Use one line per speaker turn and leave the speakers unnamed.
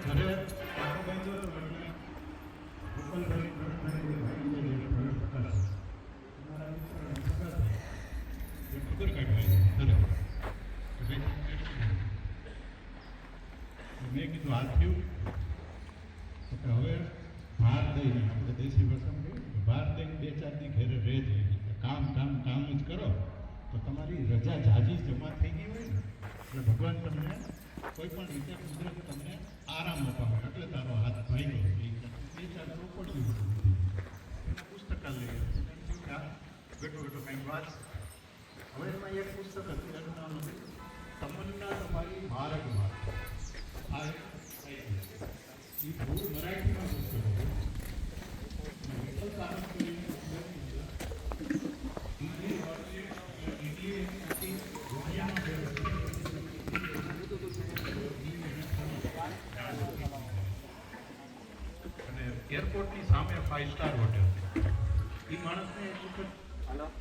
ઘરે આખો બાંધો હતો એટલે ગોપાલભાઈ ભરતભાઈ ભાઈને જે ફરક હતા તમારા મિત્રોને સગા થાય એ ખબર કાઢવાય ઘરે મેં કીધું હાથ થયું તો હવે ભાર દઈને આપણે દેશી ભાષામાં કહીએ ભાર દઈને 2-4 દી ઘરે રહે છે કામ જ કરો તો તમારી રજા જાજી જમા થઈ ગઈ હોય ને એટલે ભગવાન તમને કોઈ પણ રીતે કુદરત તમને આરામ અપાવે એટલે તારો હાથ ભાગ્યો 2-4 ચોપડીઓ એના પુસ્તકાલય બેઠો કંઈક વાંચ હવે એમાં એક પુસ્તક હતું એનું નામ હતું તમન્ના તમારી માર્ગમાં આ એ બહુ મરાઠીમાં પુસ્તક હતું વિઠ્ઠલ સારંગ કરીને અને એરપોર્ટની સામે 5 સ્ટાર હોટેલ એ માણસને